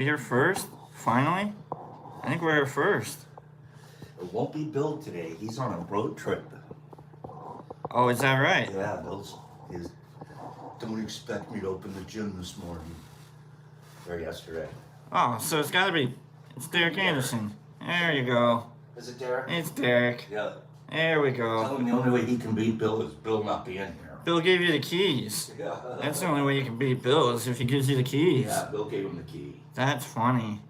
Here first? Finally? I think we're here first. It won't be Bill today. He's on a road trip. Oh, is that right? Yeah, Bill's. Don't expect me to open the gym this morning. Or yesterday. Oh, so it's gotta be. It's Derek Anderson. There you go. Is it Derek? It's Derek. Yeah. There we Tell go. him the only way he can beat Bill is Bill not being here. Bill gave you the keys. Yeah. That's the only way you can beat Bill is if he gives you the keys. Yeah, Bill gave him the key. That's funny.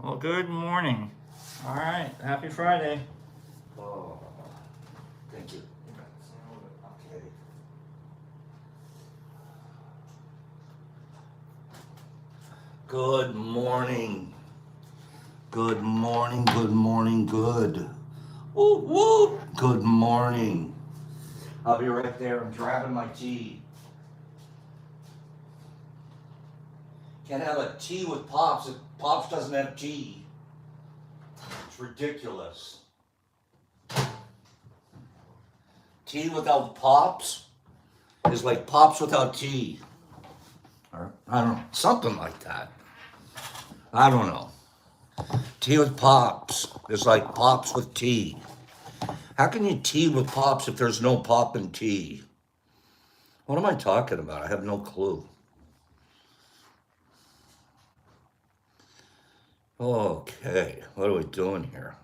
Well, good morning. All right. Happy Friday. Oh, thank you. Okay. Good morning. Good morning, good morning, good. Woo, woo. Good morning. I'll be right there. I'm grabbing my tea. Can't have a tea with Pops if Pops doesn't have tea. It's ridiculous. Tea without Pops is like Pops without tea. Or, I don't know, something like that. I don't know. Tea with Pops is like Pops with tea. How can you tea with Pops if there's no pop in tea? What am I talking about? I have no clue. Okay, what are we doing here?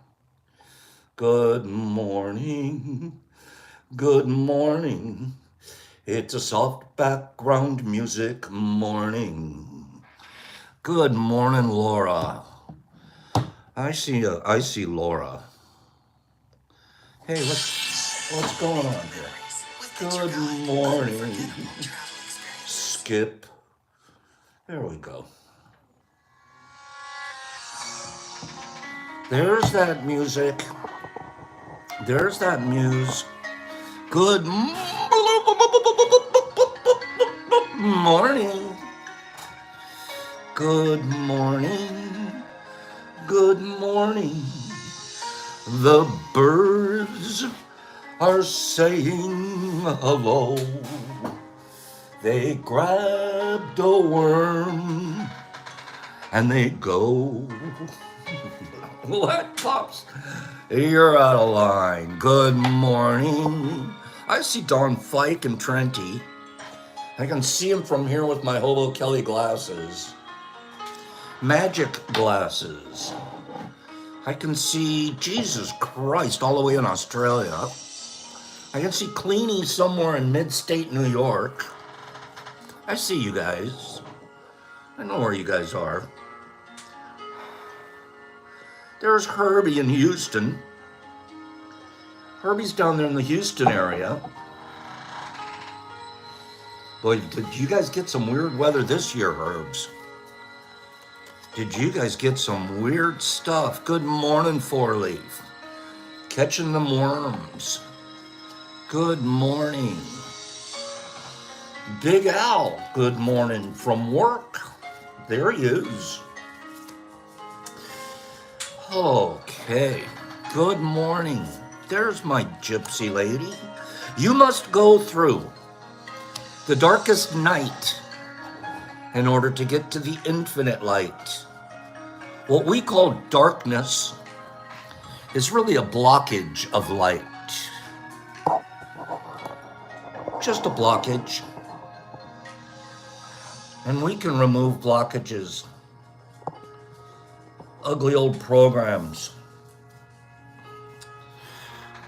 Good morning. Good morning. It's a soft background music morning. Good morning, Laura. I see Laura. Hey, what's going on here? Good morning. Skip. There we go. There's that music. There's that muse. Good morning. Good morning. Good morning. The birds are saying hello. They grabbed a worm and they go. What, Pops? You're out of line. Good morning. I see Don Fike and Trenty. I can see him from here with my Hobo Kelly glasses. Magic glasses. I can see Jesus Christ all the way in Australia. I can see Cleany somewhere in mid-state New York. I see you guys. I know where you guys are. There's Herbie in Houston. Herbie's down there in the Houston area. Boy, did you guys get some weird weather this year, Herbs? Did you guys get some weird stuff? Good morning, Four Leaf. Catching them worms. Good morning. Big Al, good morning from work. There he is. Okay, good morning. There's my gypsy lady. You must go through the darkest night in order to get to the infinite light. What we call darkness is really a blockage of light. Just a blockage. And we can remove blockages. Ugly old programs.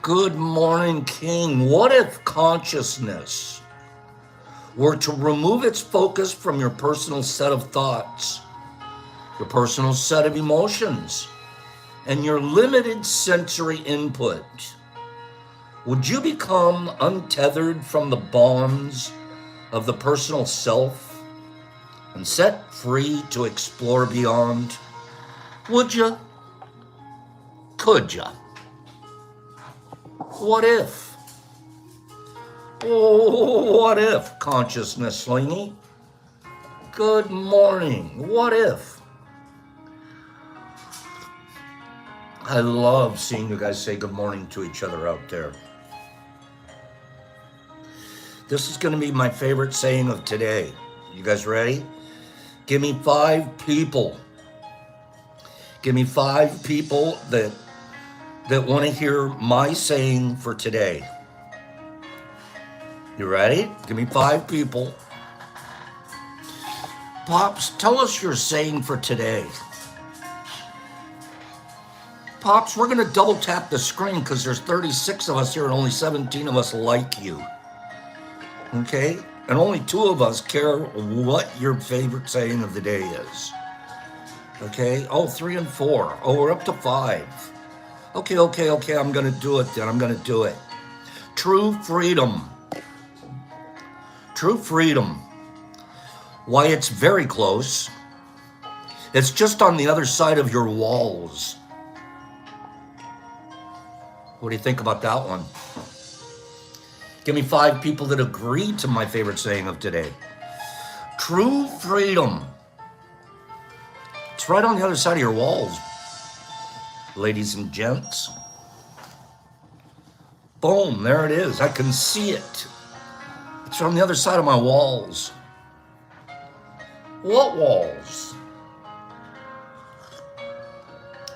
Good morning, King. What if consciousness were to remove its focus from your personal set of thoughts, your personal set of emotions, and your limited sensory input? Would you become untethered from the bonds of the personal self and set free to explore beyond? Would you? Could you? What if? Oh, what if, consciousness slingy? Good morning. What if? I love seeing you guys say good morning to each other out there. This is going to be my favorite saying of today. You guys ready? Give me 5 people. Give me 5 people that want to hear my saying for today. You ready? Give me 5 people. Pops, tell us your saying for today. Pops, we're going to double tap the screen because there's 36 of us here and only 17 of us like you. Okay? And only 2 of us care what your favorite saying of the day is. Okay? Oh, 3 and 4. Oh, we're up to 5. Okay, I'm going to do it then. I'm going to do it. True freedom. True freedom. Why, it's very close. It's just on the other side of your walls. What do you think about that one? Give me 5 people that agree to my favorite saying of today. True freedom. It's right on the other side of your walls, ladies and gents. Boom, there it is. I can see it. It's on the other side of my walls. What walls?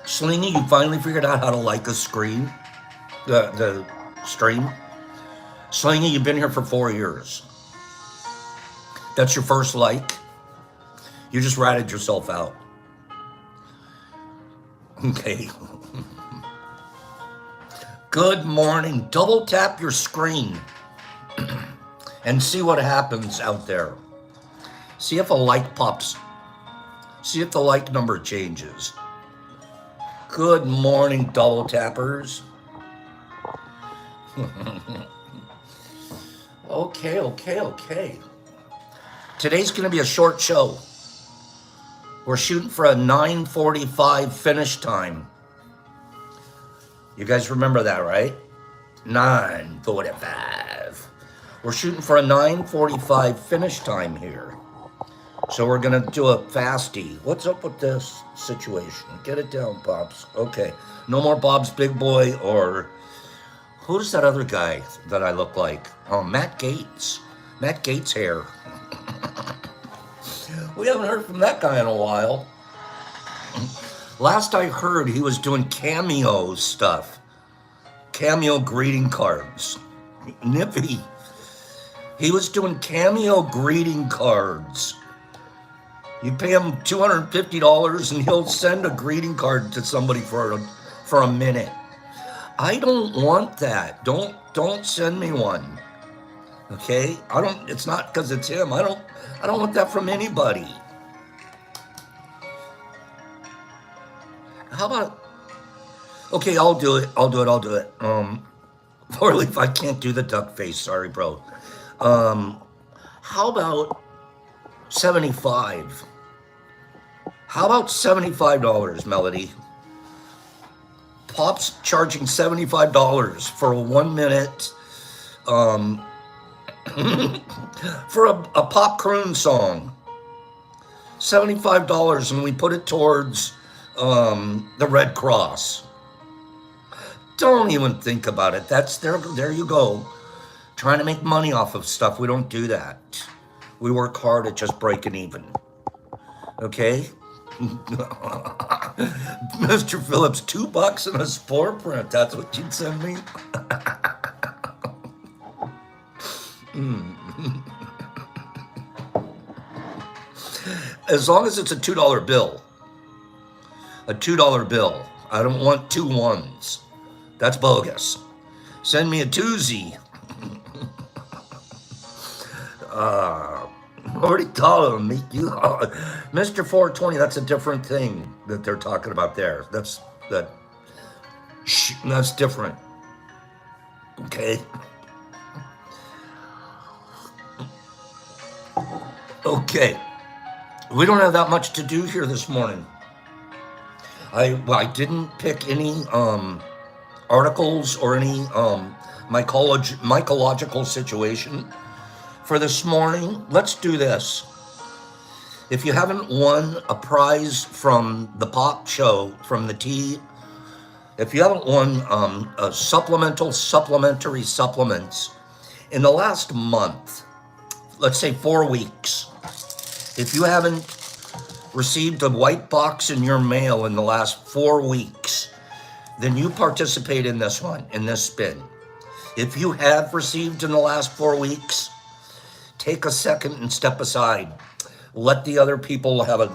Slingy, you finally figured out how to like a screen? The stream? Slingy, you've been here for 4 years. That's your first like? You just ratted yourself out. Okay. Good morning. Double tap your screen and see what happens out there. See if a like pops. See if the like number changes. Good morning, double tappers. Okay. Today's going to be a short show. We're shooting for a 9:45 finish time. You guys remember that, right? 9:45. We're shooting for a 9:45 finish time here. So we're going to do a fasty. What's up with this situation? Get it down, Pops. Okay. No more Bob's Big Boy or... Who's that other guy that I look like? Oh, Matt Gates. Matt Gates' hair. We haven't heard from that guy in a while. Last I heard, he was doing cameo stuff. Cameo greeting cards. Nippy. He was doing cameo greeting cards. You pay him $250 and he'll send a greeting card to somebody for a minute. I don't want that. Don't send me one. Okay? It's not because it's him. I don't want that from anybody. How about, okay, I'll do it. Or if I can't do the duck face, sorry, bro. How about 75? How about $75, Melody? Pop's charging $75 for a 1 minute, for a pop croon song. $75, and we put it towards the Red Cross. Don't even think about it. That's there you go. Trying to make money off of stuff. We don't do that. We work hard at just breaking even. Okay? Mr. Phillips, $2 and a spore print. That's what you'd send me? As long as it's a $2 bill. A $2 bill. I don't want 2 ones. That's bogus. Send me a twosie. Already told him, meet you. Mr. 420, that's a different thing that they're talking about there. That's different. Okay. Okay. We don't have that much to do here this morning. I didn't pick any articles or any mycological situation for this morning. Let's do this. If you haven't won a prize from the Pop Show, from the tea, if you haven't won supplementary supplements in the last month, let's say 4 weeks, if you haven't received a white box in your mail in the last 4 weeks, then you participate in this one, in this spin. If you have received in the last 4 weeks, take a second and step aside. Let the other people have a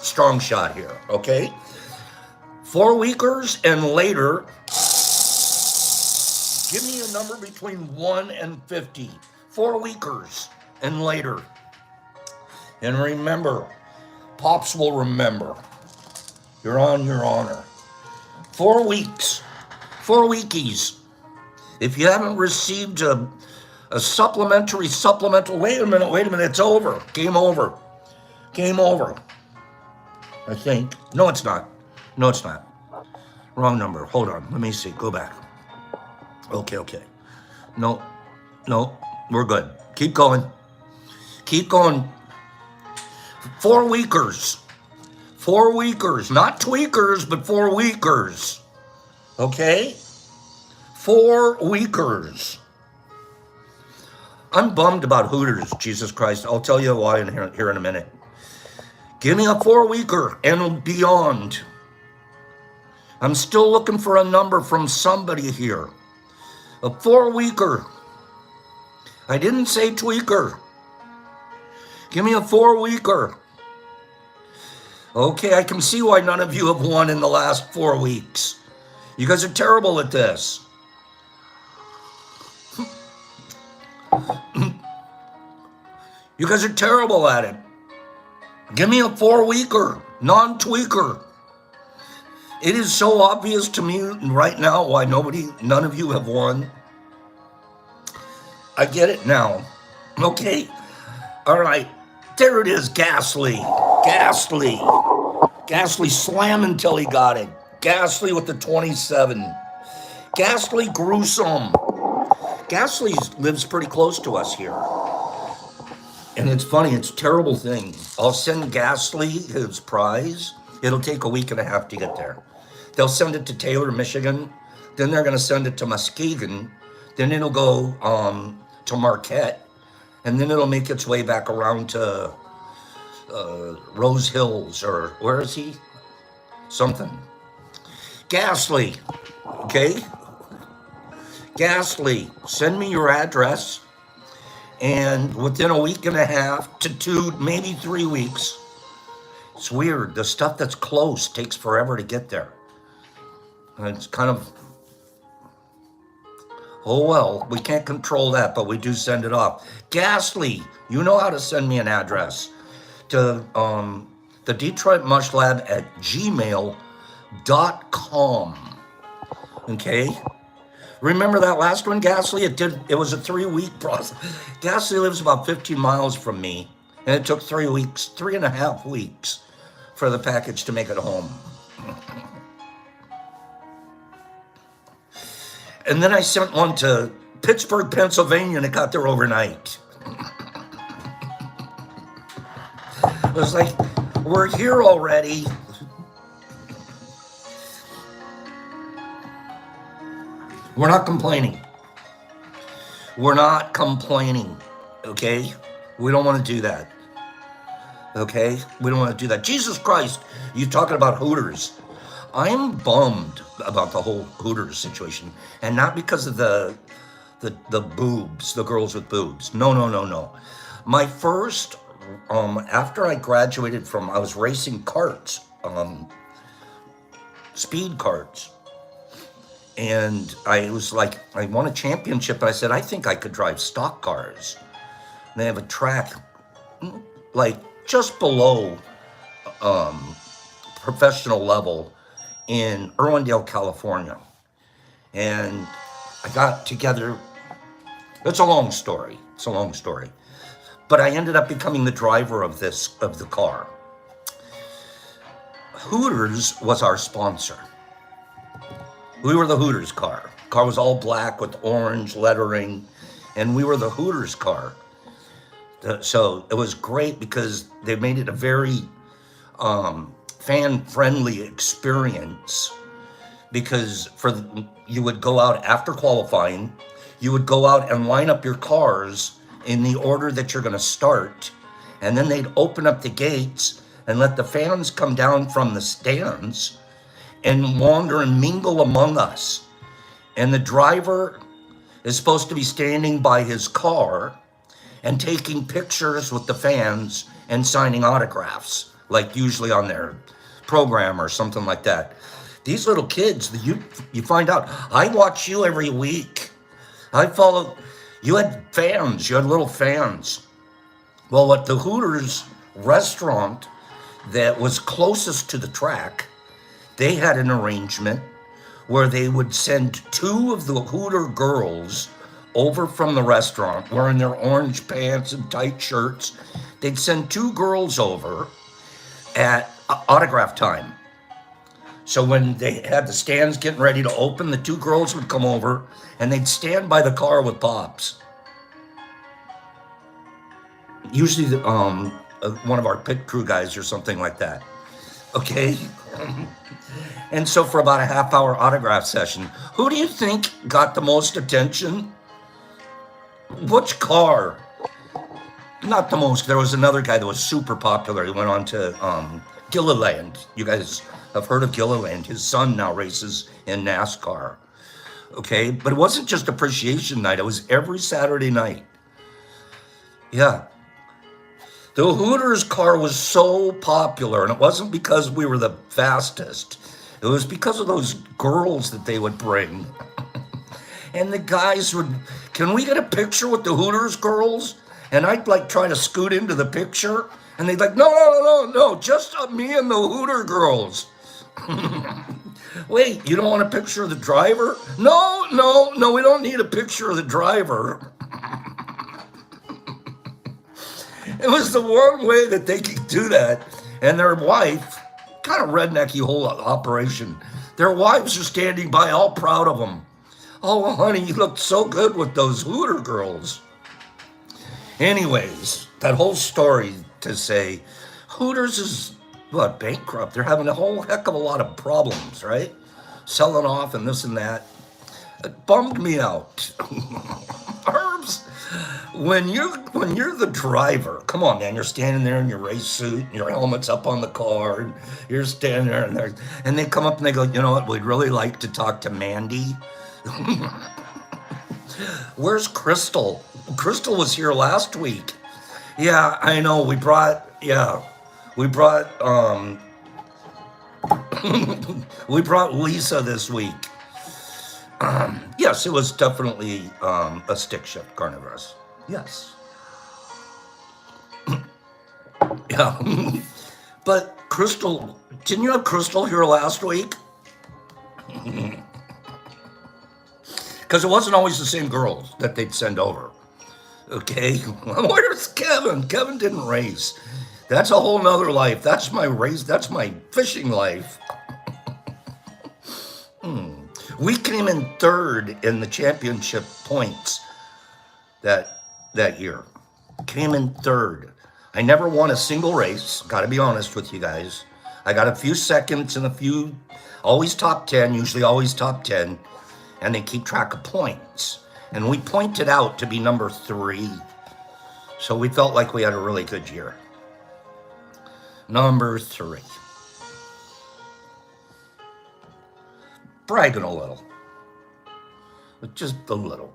strong shot here, okay? 4 weekers and later, give me a number between 1 and 50. 4 weekers and later. And remember, Pops will remember. You're on your honor. 4 weeks. 4 weekies. If you haven't received a supplemental, wait a minute, it's over. Game over. Game over. I think. No, it's not. No, it's not. Wrong number. Hold on. Let me see. Go back. Okay. No, we're good. Keep going. Keep going. 4 weekers. 4 weekers. Not tweakers, but 4 weekers. Okay? 4 weekers. I'm bummed about Hooters, Jesus Christ. I'll tell you why here in a minute. Give me a 4-weeker and beyond. I'm still looking for a number from somebody here. A 4-weeker. I didn't say tweaker. Give me a 4-weeker. Okay, I can see why none of you have won in the last 4 weeks. You guys are terrible at this. You guys are terrible at it. Give me a 4-weeker, non-tweaker. It is so obvious to me right now why none of you have won. I get it now. Okay. All right. There it is, Ghastly. Ghastly slam until he got it. Ghastly with the 27. Ghastly gruesome. Ghastly lives pretty close to us here. And it's funny, it's a terrible thing. I'll send Ghastly his prize. It'll take a week and a half to get there. They'll send it to Taylor, Michigan. Then they're going to send it to Muskegon. Then it'll go to Marquette. And then it'll make its way back around to Rose Hills, or where is he? Something. Ghastly, okay? Ghastly, send me your address. And within a week and a half to 2, maybe 3 weeks, it's weird. The stuff that's close takes forever to get there. And it's kind of, oh well, we can't control that, but we do send it off. Ghastly, you know how to send me an address to the Detroit Mush Lab at gmail.com. Okay? Remember that last one, Ghastly? It was a 3-week process. Ghastly lives about 15 miles from me, and it took 3 weeks, 3.5 weeks for the package to make it home. And then I sent one to Pittsburgh, Pennsylvania, and it got there overnight. It was like, we're here already. We're not complaining. We're not complaining, okay? We don't want to do that, okay? We don't want to do that. Jesus Christ, you talking about Hooters. I'm bummed about the whole Hooters situation, and not because of the boobs, the girls with boobs. No. My first, after I graduated from, I was racing karts, speed karts. And I was like, I won a championship, and I said, I think I could drive stock cars. And they have a track, like, just below professional level in Irwindale, California. And I got together, it's a long story. But I ended up becoming the driver of the car. Hooters was our sponsor. We were the Hooters car. Car was all black with orange lettering, and we were the Hooters car. So it was great because they made it a very fan-friendly experience, because you would go out after qualifying, you would go out and line up your cars in the order that you're going to start, and then they'd open up the gates, and let the fans come down from the stands and wander and mingle among us. And the driver is supposed to be standing by his car and taking pictures with the fans and signing autographs, like usually on their program or something like that. These little kids, you find out, I watch you every week. I follow, you had fans, you had little fans. Well, at the Hooters restaurant that was closest to the track, they had an arrangement where they would send two of the Hooter girls over from the restaurant wearing their orange pants and tight shirts. They'd send two girls over at autograph time. So when they had the stands getting ready to open, the two girls would come over and they'd stand by the car with Pops. Usually one of our pit crew guys or something like that. Okay? And so for about a half-hour autograph session, who do you think got the most attention? Which car? Not the most. There was another guy that was super popular. He went on to Gilliland. You guys have heard of Gilliland. His son now races in NASCAR. Okay? But it wasn't just appreciation night. It was every Saturday night. Yeah. The Hooters car was so popular, and it wasn't because we were the fastest. It was because of those girls that they would bring. And the guys would, can we get a picture with the Hooters girls? And I'd like try to scoot into the picture. And they'd like, no, just me and the Hooter girls. Wait, you don't want a picture of the driver? No, we don't need a picture of the driver. It was the one way that they could do that. And their wife, kind of rednecky whole operation, their wives are standing by all proud of them. Oh, honey, you looked so good with those Hooter girls. Anyways, that whole story to say, Hooters is, bankrupt. They're having a whole heck of a lot of problems, right? Selling off and this and that. It bummed me out. Herbs, when you're the driver, come on, man, you're standing there in your race suit, and your helmet's up on the car, and you're standing there, and they come up and they go, you know what, we'd really like to talk to Mandy. Where's Crystal? Crystal was here last week. Yeah, I know. We brought we brought Lisa this week. Yes, it was definitely a stick shift carnivorous. Yes. Yeah. But Crystal, didn't you have Crystal here last week? Because it wasn't always the same girls that they'd send over. Okay? Where's Kevin? Kevin didn't race. That's a whole nother life. That's my race. That's my fishing life. We came in third in the championship points that year. Came in third. I never won a single race. Got to be honest with you guys. I got a few seconds and always top 10, usually always top 10. And they keep track of points. And we pointed out to be number 3. So we felt like we had a really good year. Number 3. Bragging a little. But just a little.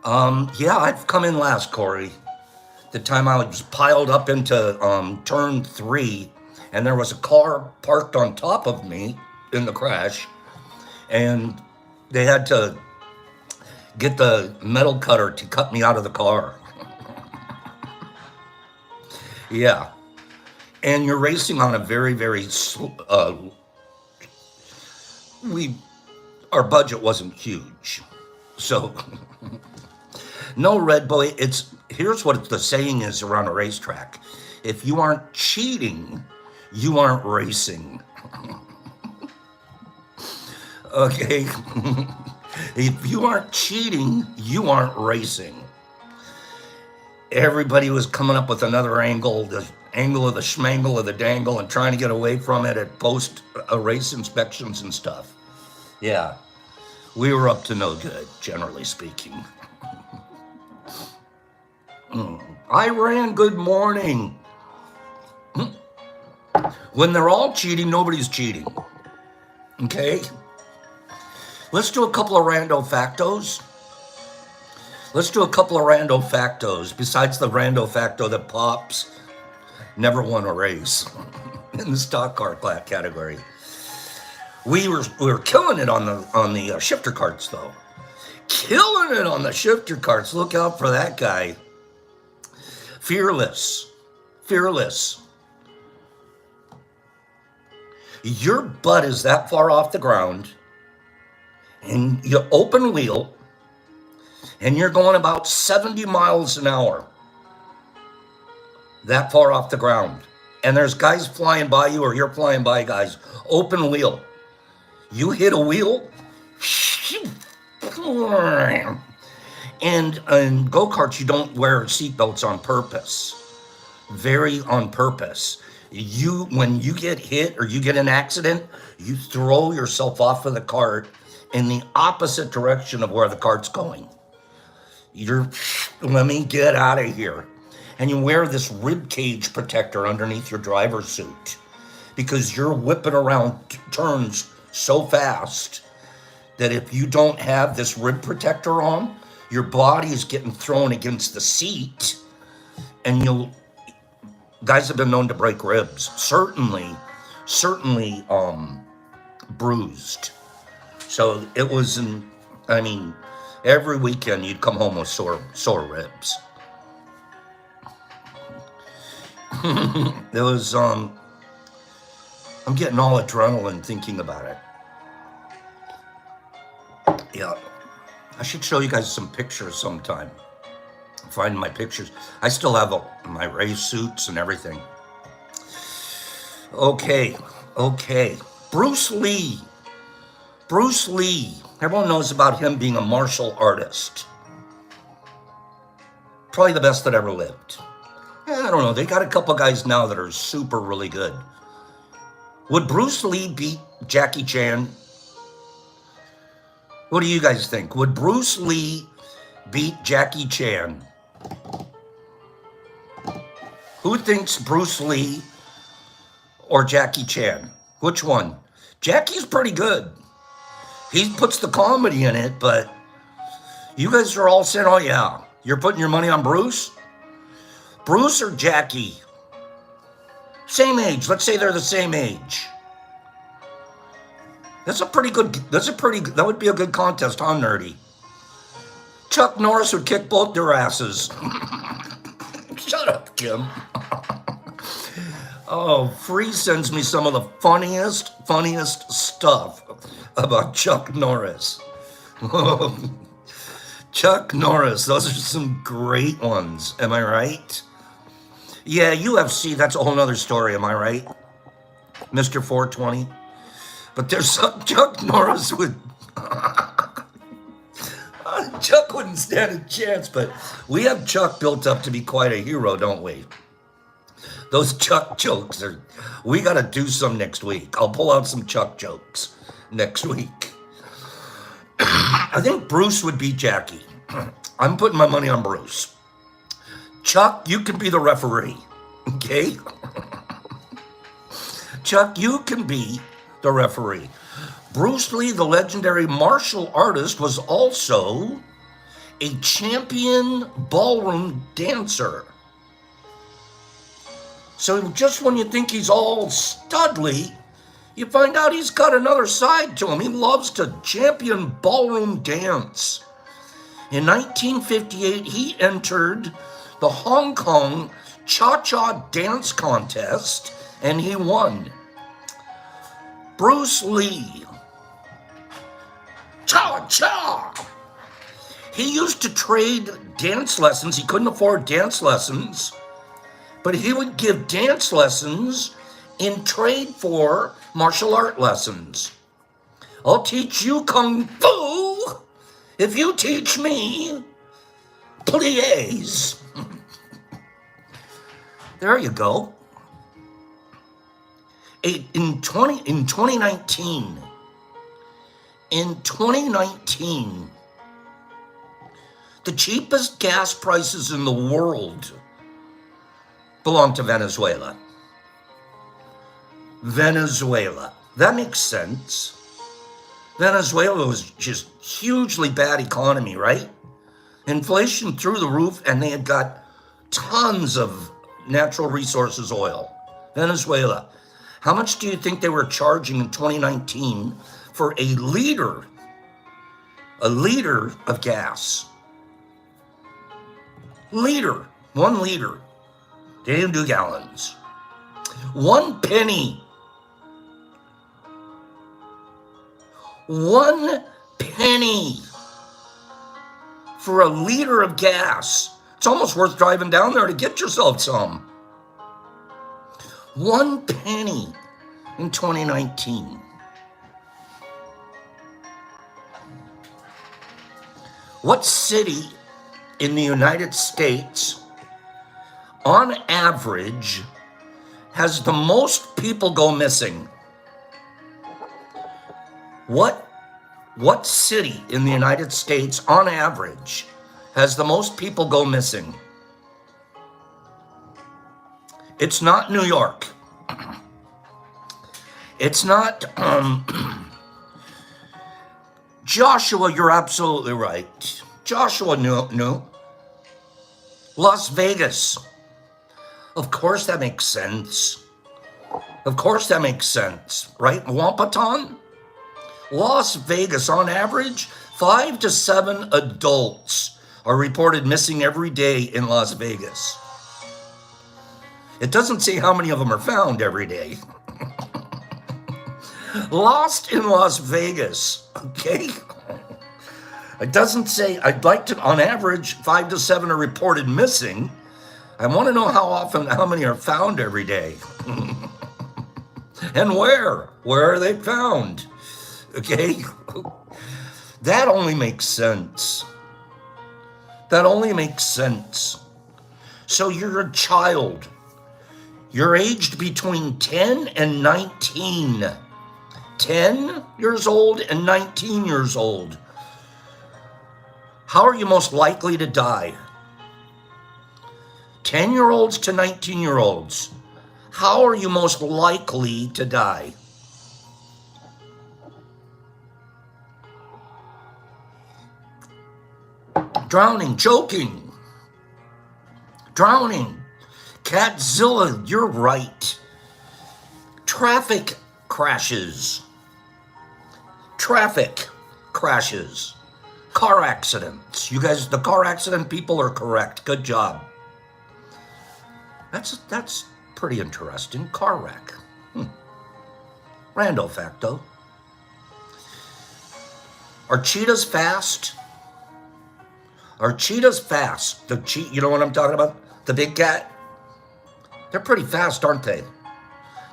Yeah, I've come in last, Corey. The time I was piled up into turn 3, and there was a car parked on top of me in the crash. And they had to get the metal cutter to cut me out of the car. Yeah. And you're racing on a very, very, our budget wasn't huge. So, no, Red Boy, here's what the saying is around a racetrack. If you aren't cheating, you aren't racing. Okay? If you aren't cheating, you aren't racing. Everybody was coming up with another angle, the angle of the schmangle of the dangle, and trying to get away from it at post-race inspections and stuff. Yeah, we were up to no good, generally speaking. Iran, good morning. When they're all cheating, nobody's cheating. Okay? Let's do a couple of rando factos. Besides the rando facto that Pops never won a race in the stock car category. We were killing it on the shifter carts though. Killing it on the shifter carts. Look out for that guy. Fearless. Your butt is that far off the ground, and you open wheel, and you're going about 70 miles an hour. That far off the ground. And there's guys flying by you, or you're flying by guys. Open wheel. You hit a wheel, and in go-karts, you don't wear seatbelts on purpose. Very on purpose. When you get hit or you get an accident, you throw yourself off of the cart in the opposite direction of where the cart's going. Let me get out of here. And you wear this rib cage protector underneath your driver's suit because you're whipping around turns so fast that if you don't have this rib protector on, your body is getting thrown against the seat, and guys have been known to break ribs. Certainly bruised. So it was, every weekend you'd come home with sore ribs. It was, I'm getting all adrenaline thinking about it. Yeah, I should show you guys some pictures sometime. Find my pictures. I still have my race suits and everything. Okay. Bruce Lee. Everyone knows about him being a martial artist. Probably the best that ever lived. I don't know. They got a couple guys now that are super really good. Would Bruce Lee beat Jackie Chan? What do you guys think? Would Bruce Lee beat Jackie Chan? Who thinks Bruce Lee or Jackie Chan? Which one? Jackie's pretty good. He puts the comedy in it, but you guys are all saying, oh yeah, you're putting your money on Bruce? Bruce or Jackie? Same age. Let's say they're the same age. That would be a good contest, huh, Nerdy? Chuck Norris would kick both their asses. Shut up, Kim. Oh, Free sends me some of the funniest stuff about Chuck Norris. Chuck Norris, those are some great ones. Am I right? Yeah, UFC, that's a whole nother story. Am I right? Mr. 420? But there's some Chuck Norris would... Chuck wouldn't stand a chance, but we have Chuck built up to be quite a hero, don't we? Those Chuck jokes we got to do some next week. I'll pull out some Chuck jokes next week. I think Bruce would beat Jackie. I'm putting my money on Bruce. Chuck, you can be the referee, okay? Chuck, you can be the referee. Bruce Lee, the legendary martial artist, was also a champion ballroom dancer. So just when you think he's all studly, you find out he's got another side to him. He loves to champion ballroom dance. In 1958, he entered the Hong Kong Cha-Cha Dance Contest, and he won. Bruce Lee. Cha-Cha! He used to trade dance lessons. He couldn't afford dance lessons, but he would give dance lessons in trade for martial art lessons. I'll teach you Kung Fu if you teach me pliés. There you go. In 2019, the cheapest gas prices in the world belong to Venezuela. Venezuela. That makes sense. Venezuela was just hugely bad economy, right? Inflation through the roof, and they had got tons of natural resources, oil. Venezuela. How much do you think they were charging in 2019 for a liter of gas? Liter, 1 liter. They didn't do gallons. 1 penny. 1 penny for a liter of gas. It's almost worth driving down there to get yourself some. 1 penny in 2019. What city in the United States, on average, has the most people go missing? What city in the United States, on average, has the most people go missing? It's not New York. It's not, Joshua, you're absolutely right. Joshua knew. Las Vegas. Of course that makes sense. Of course that makes sense, right? Wampaton? Las Vegas, on average, 5 to 7 adults are reported missing every day in Las Vegas. It doesn't say how many of them are found every day. Lost in Las Vegas, okay? It doesn't say, I'd like to, on average, 5 to 7 are reported missing. I want to know how many are found every day. And where are they found? Okay? That only makes sense. That only makes sense. So you're a child. You're aged between 10 and 19. 10 years old and 19 years old. How are you most likely to die? 10-year-olds to 19-year-olds. How are you most likely to die? Drowning, choking. Drowning. Catzilla, you're right. Traffic crashes. Traffic crashes. Car accidents. You guys, the car accident people are correct. Good job. That's pretty interesting. Car wreck. Rando facto. Are cheetahs fast? Are cheetahs fast? You know what I'm talking about? The big cat? They're pretty fast, aren't they?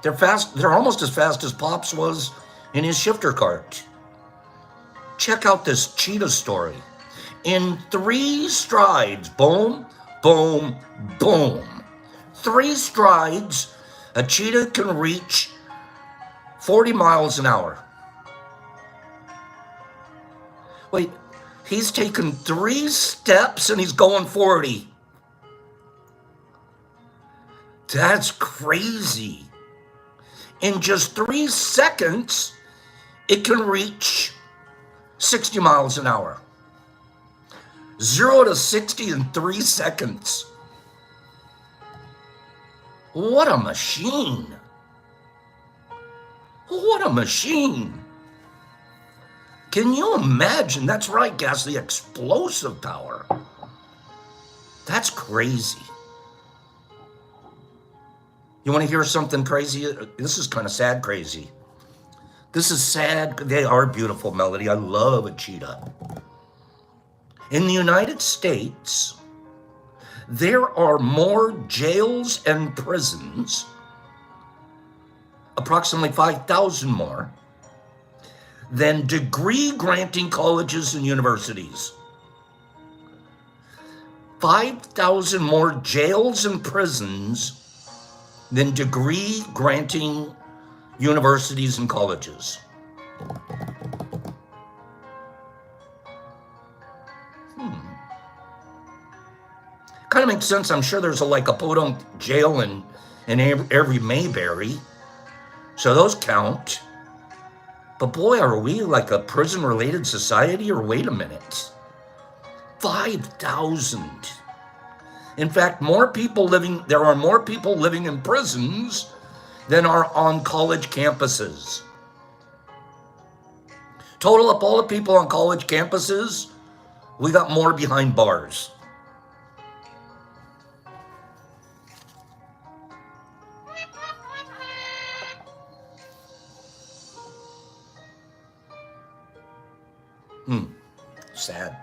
They're fast. They're almost as fast as Pops was in his shifter cart. Check out this cheetah story. In 3 strides, boom, boom, boom. 3 strides, a cheetah can reach 40 miles an hour. Wait, he's taken 3 steps and he's going 40. That's crazy. In just 3 seconds, it can reach 60 miles an hour. 0 to 60 in 3 seconds. What a machine. What a machine. Can you imagine? That's right, guys, the explosive power. That's crazy. You want to hear something crazy? This is kind of sad crazy. This is sad. They are beautiful, Melody. I love a cheetah. In the United States, there are more jails and prisons, approximately 5,000 more, than degree-granting colleges and universities. 5,000 more jails and prisons than degree-granting universities and colleges. Kind of makes sense. I'm sure there's a podunk jail in every Mayberry. So those count. But boy, are we like a prison-related society, or wait a minute. 5,000. In fact, there are more people living in prisons than are on college campuses. Total up all the people on college campuses, we got more behind bars. Sad.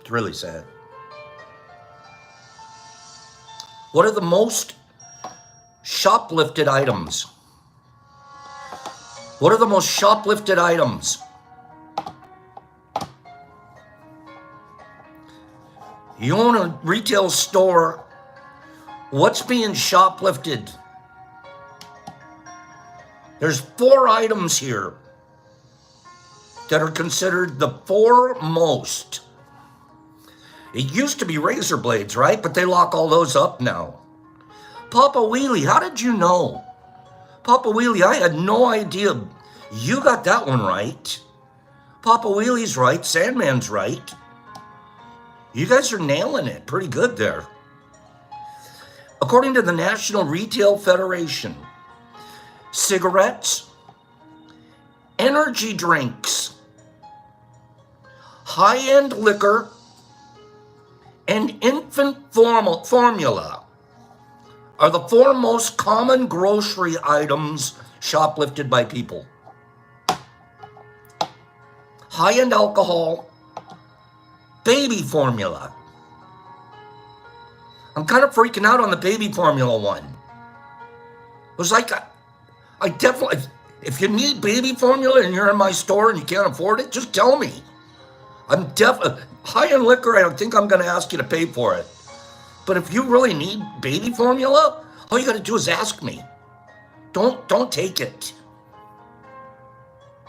It's really sad. What are the most shoplifted items? What are the most shoplifted items? You own a retail store. What's being shoplifted? There's 4 items here that are considered the 4 most. It used to be razor blades, right? But they lock all those up now. Papa Wheelie, how did you know? Papa Wheelie, I had no idea. You got that one right. Papa Wheelie's right. Sandman's right. You guys are nailing it pretty good there. According to the National Retail Federation, cigarettes, energy drinks, high-end liquor, and infant formula are the 4 most common grocery items shoplifted by people. High-end alcohol, baby formula. I'm kind of freaking out on the baby formula one. It was like, I definitely, if you need baby formula and you're in my store and you can't afford it, just tell me. I'm definitely, high-end liquor, I don't think I'm going to ask you to pay for it. But if you really need baby formula, all you got to do is ask me. Don't take it.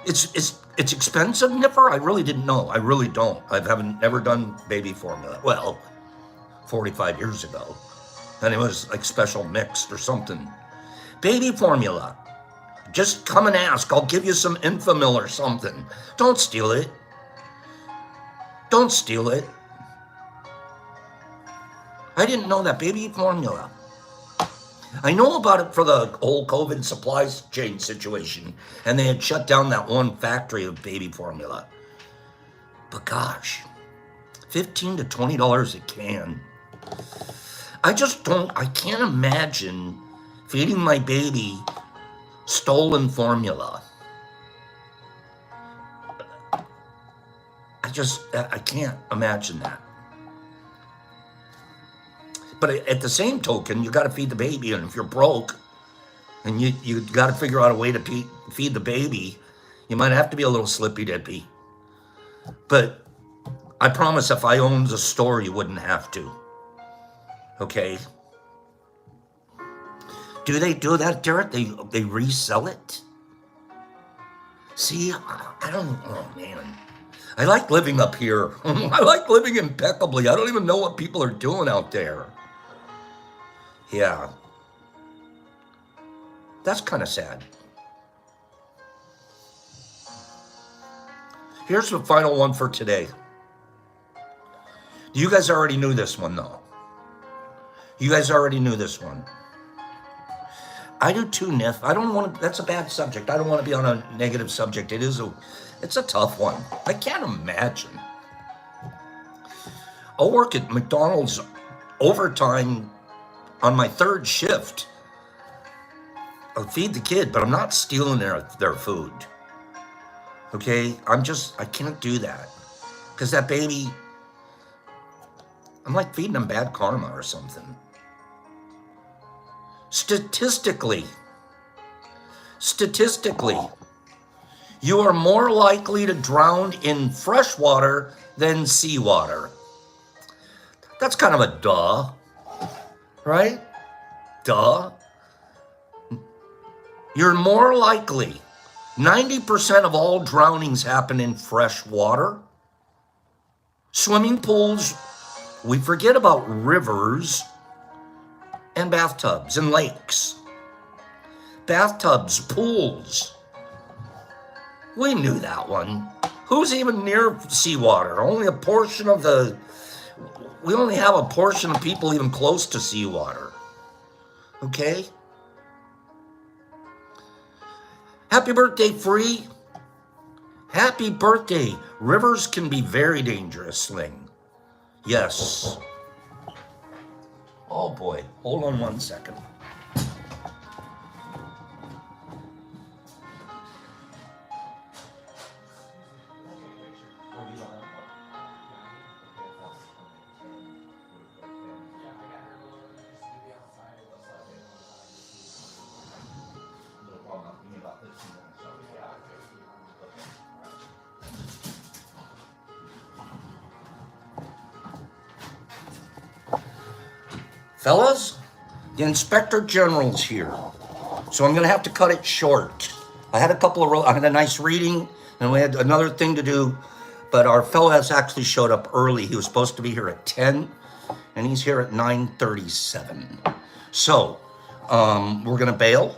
It's expensive, Nipper? I really didn't know. I really don't. I haven't never done baby formula. Well, 45 years ago. And it was like special mixed or something. Baby formula. Just come and ask. I'll give you some Infamil or something. Don't steal it. Don't steal it. I didn't know that baby formula. I know about it for the whole COVID supply chain situation, and they had shut down that one factory of baby formula. But gosh, $15 to $20 a can. I can't imagine feeding my baby stolen formula. I can't imagine that. But at the same token, you got to feed the baby, and if you're broke, and you got to figure out a way to feed the baby, you might have to be a little slippy-dippy. But I promise if I owned a store, you wouldn't have to. Okay? Do they do that, Derek? They resell it? See, I don't, oh man. I like living up here. I like living impeccably. I don't even know what people are doing out there. Yeah. That's kind of sad. Here's the final one for today. You guys already knew this one, though. You guys already knew this one. I do too, Niff. I don't want to, that's a bad subject. I don't want to be on a negative subject. It's a tough one. I can't imagine. I'll work at McDonald's overtime on my 3rd shift. I'll feed the kid, but I'm not stealing their food. Okay? I can't do that. Because that baby, I'm like feeding them bad karma or something. Statistically, you are more likely to drown in fresh water than seawater. That's kind of a duh, right? Duh. You're more likely. 90% of all drownings happen in fresh water. Swimming pools, we forget about rivers and bathtubs and lakes. bathtubs, pools. We knew that one. Who's even near seawater? Only a portion of the... We only have a portion of people even close to seawater. Okay? Happy birthday, Free. Happy birthday. Rivers can be very dangerous, Sling. Yes. Oh boy. Hold on 1 second. Fellas, the Inspector General's here, so I'm going to have to cut it short. I had I had a nice reading, and we had another thing to do, but our fellow has actually showed up early. He was supposed to be here at 10, and he's here at 9:37. So, we're going to bail.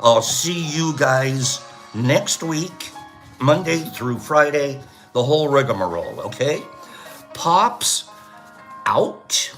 I'll see you guys next week, Monday through Friday, the whole rigmarole, okay? Pops out.